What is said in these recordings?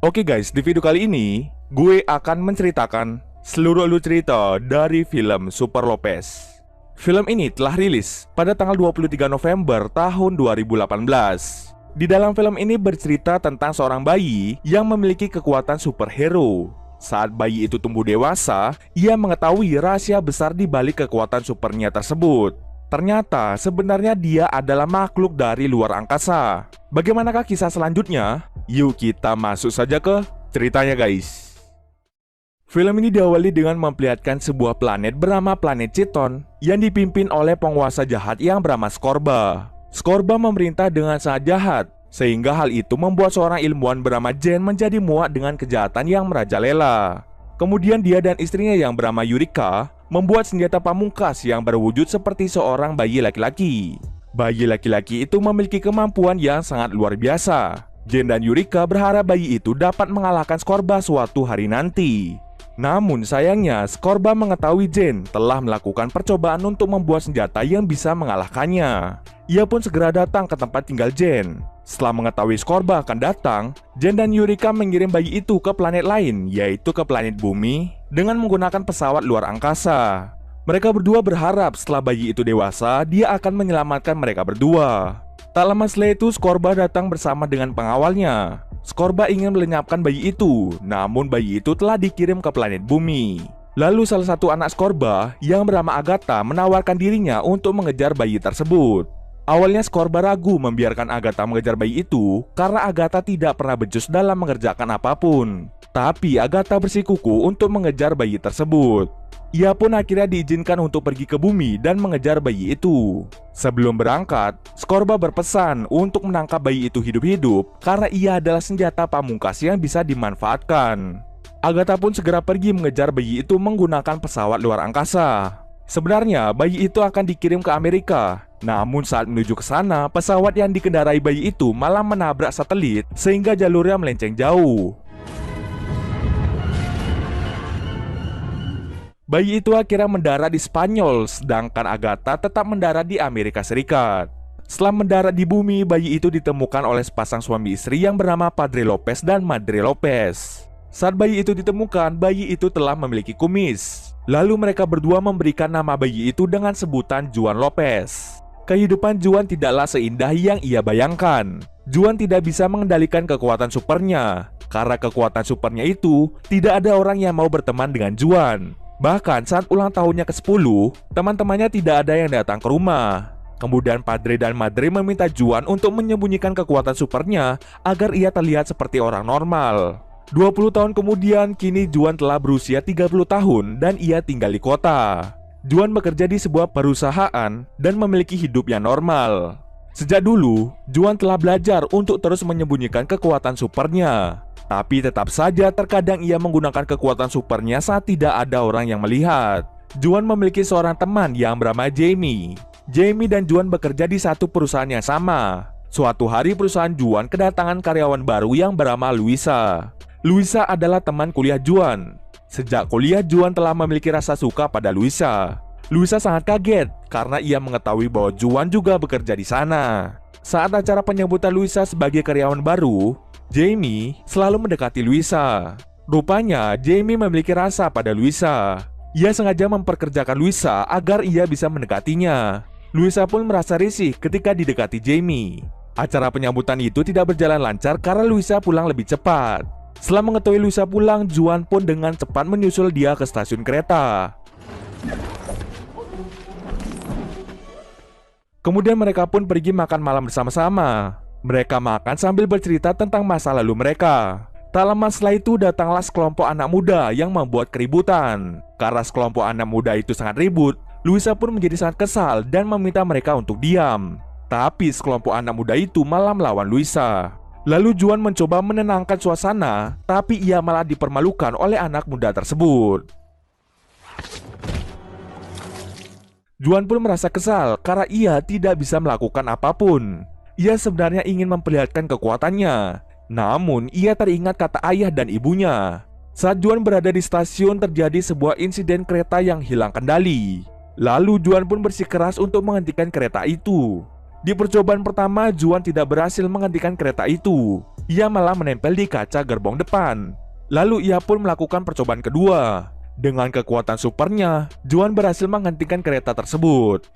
Oke guys, di video kali ini gue akan menceritakan seluruh alur cerita dari film Super Lopez. Film ini telah rilis pada tanggal 23 November tahun 2018. Di dalam film ini bercerita tentang seorang bayi yang memiliki kekuatan superhero. Saat bayi itu tumbuh dewasa, ia mengetahui rahasia besar di balik kekuatan supernya tersebut. Ternyata sebenarnya dia adalah makhluk dari luar angkasa. Bagaimanakah kisah selanjutnya? Yuk kita masuk saja ke ceritanya guys. Film ini diawali dengan memperlihatkan sebuah planet bernama planet Citon yang dipimpin oleh penguasa jahat yang bernama Skorba. Skorba memerintah dengan sangat jahat, sehingga hal itu membuat seorang ilmuwan bernama Jen menjadi muak dengan kejahatan yang merajalela. Kemudian dia dan istrinya yang bernama Yurika membuat senjata pamungkas yang berwujud seperti seorang bayi laki-laki. Bayi laki-laki itu memiliki kemampuan yang sangat luar biasa. Jen dan Yurika berharap bayi itu dapat mengalahkan Skorba suatu hari nanti. Namun sayangnya Skorba mengetahui Jen telah melakukan percobaan untuk membuat senjata yang bisa mengalahkannya. Ia pun segera datang ke tempat tinggal Jen. Setelah mengetahui Skorba akan datang, Jen dan Yurika mengirim bayi itu ke planet lain, yaitu ke planet Bumi, dengan menggunakan pesawat luar angkasa. Mereka berdua berharap setelah bayi itu dewasa, dia akan menyelamatkan mereka berdua. Tak lama setelah itu, Skorba datang bersama dengan pengawalnya. Skorba ingin melenyapkan bayi itu, namun bayi itu telah dikirim ke planet Bumi. Lalu salah satu anak Skorba yang bernama Agatha menawarkan dirinya untuk mengejar bayi tersebut. Awalnya Skorba ragu membiarkan Agatha mengejar bayi itu karena Agatha tidak pernah becus dalam mengerjakan apapun. Tapi Agatha bersikukuh untuk mengejar bayi tersebut. Ia pun akhirnya diizinkan untuk pergi ke bumi dan mengejar bayi itu. Sebelum berangkat, Skorba berpesan untuk menangkap bayi itu hidup-hidup karena ia adalah senjata pamungkas yang bisa dimanfaatkan. Agatha pun segera pergi mengejar bayi itu menggunakan pesawat luar angkasa. Sebenarnya bayi itu akan dikirim ke Amerika. Namun saat menuju ke sana, pesawat yang dikendarai bayi itu malah menabrak satelit sehingga jalurnya melenceng jauh. Bayi itu akhirnya mendarat di Spanyol, sedangkan Agatha tetap mendarat di Amerika Serikat. Setelah mendarat di bumi, bayi itu ditemukan oleh sepasang suami istri yang bernama Padre Lopez dan Madre Lopez. Saat bayi itu ditemukan, bayi itu telah memiliki kumis. Lalu mereka berdua memberikan nama bayi itu dengan sebutan Juan Lopez. Kehidupan Juan tidaklah seindah yang ia bayangkan. Juan tidak bisa mengendalikan kekuatan supernya. Karena kekuatan supernya itu, tidak ada orang yang mau berteman dengan Juan. Bahkan saat ulang tahunnya ke-10, teman-temannya tidak ada yang datang ke rumah. Kemudian Padre dan Madre meminta Juan untuk menyembunyikan kekuatan supernya agar ia terlihat seperti orang normal. 20 tahun kemudian, kini Juan telah berusia 30 tahun dan ia tinggal di kota. Juan bekerja di sebuah perusahaan dan memiliki hidup yang normal. Sejak dulu, Juan telah belajar untuk terus menyembunyikan kekuatan supernya. Tapi tetap saja terkadang ia menggunakan kekuatan supernya saat tidak ada orang yang melihat. Juan memiliki seorang teman yang bernama Jamie. Jamie dan Juan bekerja di satu perusahaan yang sama. Suatu hari perusahaan Juan kedatangan karyawan baru yang bernama Luisa. Luisa adalah teman kuliah Juan. Sejak kuliah Juan telah memiliki rasa suka pada Luisa. Luisa sangat kaget karena ia mengetahui bahwa Juan juga bekerja di sana. Saat acara penyambutan Luisa sebagai karyawan baru, Jamie selalu mendekati Luisa. Rupanya Jamie memiliki rasa pada Luisa. Ia sengaja memperkerjakan Luisa agar ia bisa mendekatinya. Luisa pun merasa risih ketika didekati Jamie. Acara penyambutan itu tidak berjalan lancar karena Luisa pulang lebih cepat. Setelah mengetahui Luisa pulang, Juan pun dengan cepat menyusul dia ke stasiun kereta. Kemudian mereka pun pergi makan malam bersama-sama. Mereka makan sambil bercerita tentang masa lalu mereka. Tak lama setelah itu datanglah sekelompok anak muda yang membuat keributan. Karena sekelompok anak muda itu sangat ribut, Luisa pun menjadi sangat kesal dan meminta mereka untuk diam. Tapi sekelompok anak muda itu malah melawan Luisa. Lalu Juan mencoba menenangkan suasana, tapi ia malah dipermalukan oleh anak muda tersebut. Juan pun merasa kesal karena ia tidak bisa melakukan apapun. Ia sebenarnya ingin memperlihatkan kekuatannya. Namun, ia teringat kata ayah dan ibunya. Saat Juan berada di stasiun, terjadi sebuah insiden kereta yang hilang kendali. Lalu Juan pun bersikeras untuk menghentikan kereta itu. Di percobaan pertama, Juan tidak berhasil menghentikan kereta itu. Ia malah menempel di kaca gerbong depan. Lalu ia pun melakukan percobaan kedua. Dengan kekuatan supernya, Juan berhasil menghentikan kereta tersebut.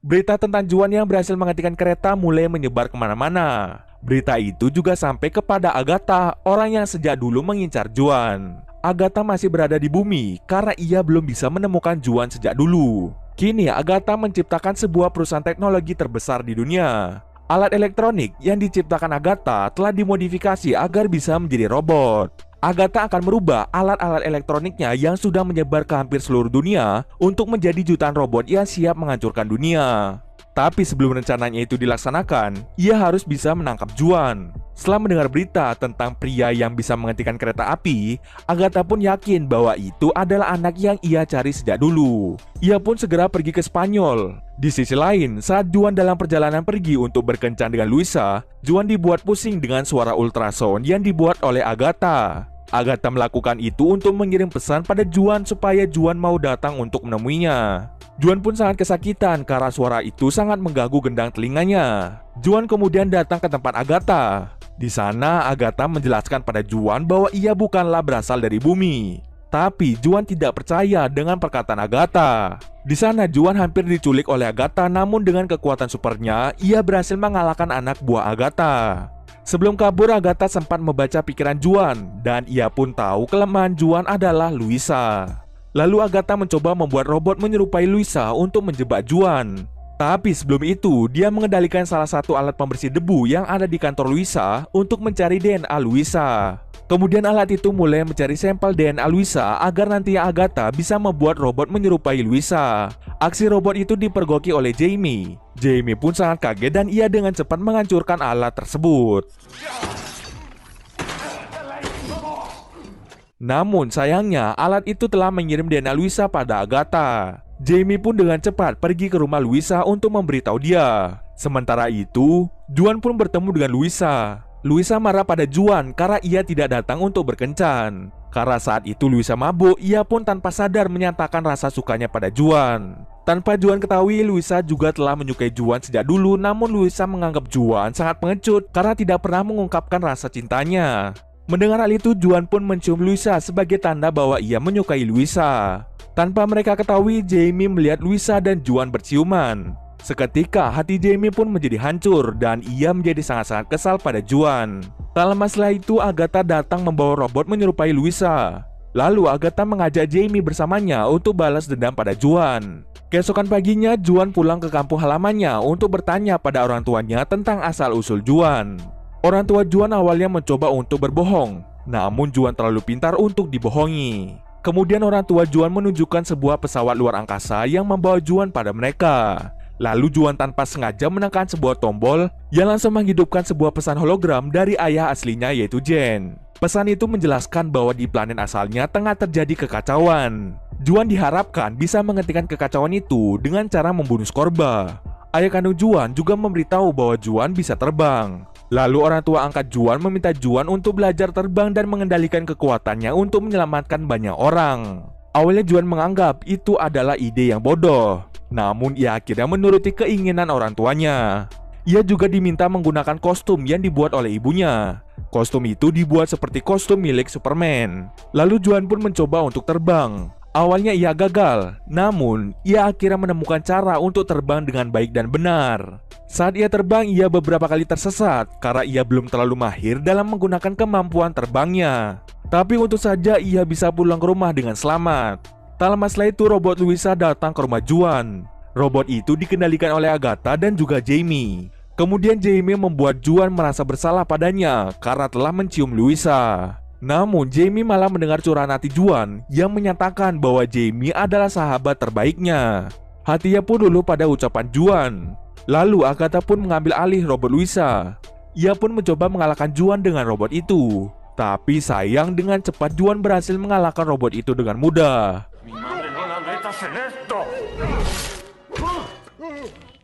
Berita tentang Juan yang berhasil menghentikan kereta mulai menyebar kemana-mana. Berita itu juga sampai kepada Agatha, orang yang sejak dulu mengincar Juan. Agatha masih berada di bumi karena ia belum bisa menemukan Juan sejak dulu. Kini Agatha menciptakan sebuah perusahaan teknologi terbesar di dunia. Alat elektronik yang diciptakan Agatha telah dimodifikasi agar bisa menjadi robot. Agatha akan merubah alat-alat elektroniknya yang sudah menyebar ke hampir seluruh dunia untuk menjadi jutaan robot yang siap menghancurkan dunia. Tapi sebelum rencananya itu dilaksanakan, ia harus bisa menangkap Juan. Setelah mendengar berita tentang pria yang bisa menghentikan kereta api, Agatha pun yakin bahwa itu adalah anak yang ia cari sejak dulu. Ia pun segera pergi ke Spanyol. Di sisi lain, saat Juan dalam perjalanan pergi untuk berkencan dengan Luisa, Juan dibuat pusing dengan suara ultrasound yang dibuat oleh Agatha. Agatha melakukan itu untuk mengirim pesan pada Juan supaya Juan mau datang untuk menemuinya. Juan pun sangat kesakitan karena suara itu sangat mengganggu gendang telinganya. Juan kemudian datang ke tempat Agatha. Di sana Agatha menjelaskan pada Juan bahwa ia bukanlah berasal dari bumi. Tapi Juan tidak percaya dengan perkataan Agatha. Di sana Juan hampir diculik oleh Agatha, namun dengan kekuatan supernya, ia berhasil mengalahkan anak buah Agatha. Sebelum kabur, Agatha sempat membaca pikiran Juan, dan ia pun tahu kelemahan Juan adalah Luisa. Lalu Agatha mencoba membuat robot menyerupai Luisa untuk menjebak Juan. Tapi sebelum itu, dia mengendalikan salah satu alat pembersih debu yang ada di kantor Luisa untuk mencari DNA Luisa. Kemudian alat itu mulai mencari sampel DNA Luisa agar nantinya Agatha bisa membuat robot menyerupai Luisa. Aksi robot itu dipergoki oleh Jamie. Jamie pun sangat kaget dan ia dengan cepat menghancurkan alat tersebut. Namun sayangnya alat itu telah mengirim DNA Luisa pada Agatha. Jamie pun dengan cepat pergi ke rumah Luisa untuk memberitahu dia. Sementara itu, Juan pun bertemu dengan Luisa. Luisa marah pada Juan karena ia tidak datang untuk berkencan. Karena saat itu Luisa mabuk, ia pun tanpa sadar menyatakan rasa sukanya pada Juan. Tanpa Juan ketahui, Luisa juga telah menyukai Juan sejak dulu. Namun Luisa menganggap Juan sangat pengecut karena tidak pernah mengungkapkan rasa cintanya. Mendengar hal itu, Juan pun mencium Luisa sebagai tanda bahwa ia menyukai Luisa. Tanpa mereka ketahui, Jamie melihat Luisa dan Juan berciuman. Seketika hati Jamie pun menjadi hancur dan ia menjadi sangat-sangat kesal pada Juan. Tak lama setelah itu, Agatha datang membawa robot menyerupai Luisa. Lalu Agatha mengajak Jamie bersamanya untuk balas dendam pada Juan. Keesokan paginya, Juan pulang ke kampung halamannya untuk bertanya pada orang tuanya tentang asal-usul Juan. Orang tua Juan awalnya mencoba untuk berbohong, namun Juan terlalu pintar untuk dibohongi. Kemudian orang tua Juan menunjukkan sebuah pesawat luar angkasa yang membawa Juan pada mereka. Lalu Juan tanpa sengaja menekan sebuah tombol yang langsung menghidupkan sebuah pesan hologram dari ayah aslinya, yaitu Jen. Pesan itu menjelaskan bahwa di planet asalnya tengah terjadi kekacauan. Juan diharapkan bisa menghentikan kekacauan itu dengan cara membunuh Scorba. Ayah kandung Juan juga memberitahu bahwa Juan bisa terbang. Lalu orang tua angkat Juan meminta Juan untuk belajar terbang dan mengendalikan kekuatannya untuk menyelamatkan banyak orang. Awalnya Juan menganggap itu adalah ide yang bodoh. Namun ia akhirnya menuruti keinginan orang tuanya. Ia juga diminta menggunakan kostum yang dibuat oleh ibunya. Kostum itu dibuat seperti kostum milik Superman. Lalu Juan pun mencoba untuk terbang. Awalnya ia gagal, namun ia akhirnya menemukan cara untuk terbang dengan baik dan benar. Saat ia terbang, ia beberapa kali tersesat karena ia belum terlalu mahir dalam menggunakan kemampuan terbangnya. Tapi untung saja ia bisa pulang ke rumah dengan selamat. Tak lama setelah itu, robot Luisa datang ke rumah Juan. Robot itu dikendalikan oleh Agatha dan juga Jamie. Kemudian Jamie membuat Juan merasa bersalah padanya karena telah mencium Luisa. Namun Jamie malah mendengar curahan hati Juan yang menyatakan bahwa Jamie adalah sahabat terbaiknya. Hatinya pun luluh pada ucapan Juan. Lalu Agatha pun mengambil alih robot Luisa. Ia pun mencoba mengalahkan Juan dengan robot itu. Tapi sayang, dengan cepat Juan berhasil mengalahkan robot itu dengan mudah. estás en esto.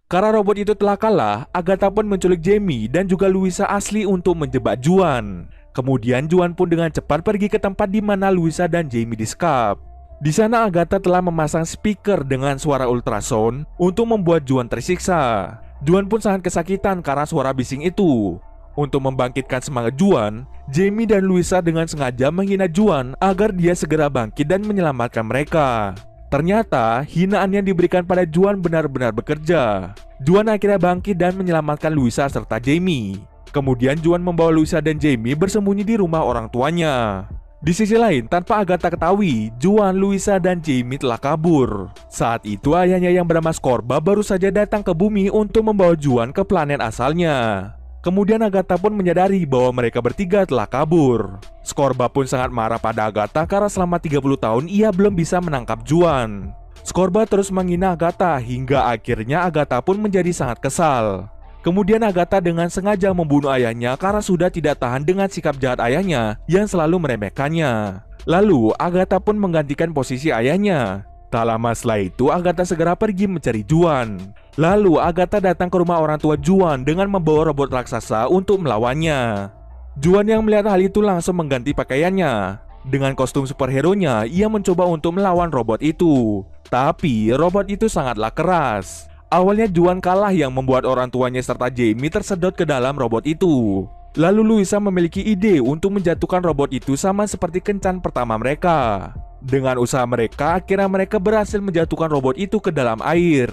Karena robot itu telah kalah, Agatha pun menculik Jamie dan juga Louisa asli untuk menjebak Juan. Kemudian Juan pun dengan cepat pergi ke tempat di mana Louisa dan Jamie disekap. Di sana Agatha telah memasang speaker dengan suara ultrasound untuk membuat Juan tersiksa. Juan pun sangat kesakitan karena suara bising itu. Untuk membangkitkan semangat Juan, Jamie dan Louisa dengan sengaja menghina Juan agar dia segera bangkit dan menyelamatkan mereka. Ternyata hinaan yang diberikan pada Juan benar-benar bekerja. Juan akhirnya bangkit dan menyelamatkan Louisa serta Jamie. Kemudian Juan membawa Louisa dan Jamie bersembunyi di rumah orang tuanya. Di sisi lain, tanpa Agatha ketahui, Juan, Louisa, dan Jamie telah kabur. Saat itu ayahnya yang bernama Scorba baru saja datang ke bumi untuk membawa Juan ke planet asalnya. Kemudian Agatha pun menyadari bahwa mereka bertiga telah kabur. Scorba pun sangat marah pada Agatha karena selama 30 tahun ia belum bisa menangkap Juan. Scorba terus menghina Agatha hingga akhirnya Agatha pun menjadi sangat kesal. Kemudian Agatha dengan sengaja membunuh ayahnya karena sudah tidak tahan dengan sikap jahat ayahnya yang selalu meremehkannya. Lalu Agatha pun menggantikan posisi ayahnya. Tak lama setelah itu Agatha segera pergi mencari Juan. Lalu Agatha datang ke rumah orang tua Juan dengan membawa robot raksasa untuk melawannya. Juan yang melihat hal itu langsung mengganti pakaiannya. Dengan kostum superhero-nya, ia mencoba untuk melawan robot itu. Tapi robot itu sangatlah keras. Awalnya Juan kalah yang membuat orang tuanya serta Jamie tersedot ke dalam robot itu. Lalu Louisa memiliki ide untuk menjatuhkan robot itu sama seperti kencan pertama mereka. Dengan usaha mereka, akhirnya mereka berhasil menjatuhkan robot itu ke dalam air.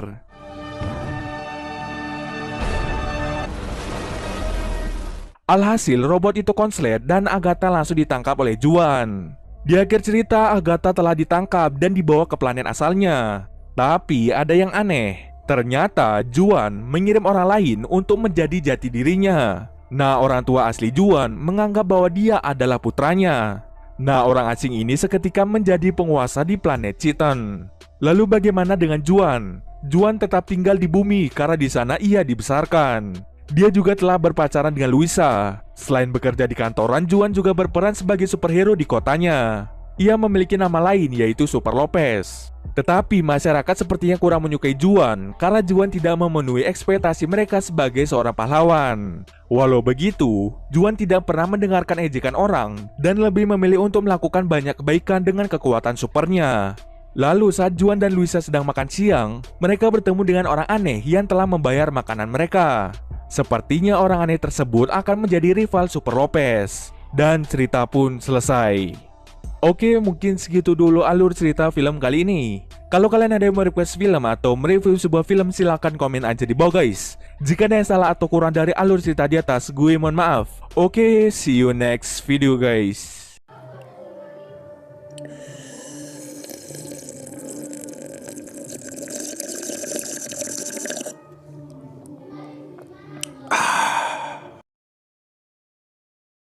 Alhasil robot itu konslet dan Agatha langsung ditangkap oleh Juan. Di akhir cerita Agatha telah ditangkap dan dibawa ke planet asalnya. Tapi ada yang aneh. Ternyata Juan mengirim orang lain untuk menjadi jati dirinya. Nah, orang tua asli Juan menganggap bahwa dia adalah putranya. Nah, orang asing ini seketika menjadi penguasa di planet Citon. Lalu bagaimana dengan Juan? Juan tetap tinggal di bumi karena di sana ia dibesarkan. Dia juga telah berpacaran dengan Louisa. Selain bekerja di kantoran, Juan juga berperan sebagai superhero di kotanya. Ia memiliki nama lain yaitu Super Lopez. Tetapi masyarakat sepertinya kurang menyukai Juan karena Juan tidak memenuhi ekspektasi mereka sebagai seorang pahlawan. Walau begitu, Juan tidak pernah mendengarkan ejekan orang dan lebih memilih untuk melakukan banyak kebaikan dengan kekuatan supernya. Lalu saat Juan dan Louisa sedang makan siang, mereka bertemu dengan orang aneh yang telah membayar makanan mereka. Sepertinya orang aneh tersebut akan menjadi rival Super Lopez. Dan cerita pun selesai. Oke, mungkin segitu dulu alur cerita film kali ini. Kalau kalian ada yang mau request film atau mereview sebuah film, silahkan komen aja di bawah guys. Jika ada yang salah atau kurang dari alur cerita di atas, gue mohon maaf. Oke, see you next video guys.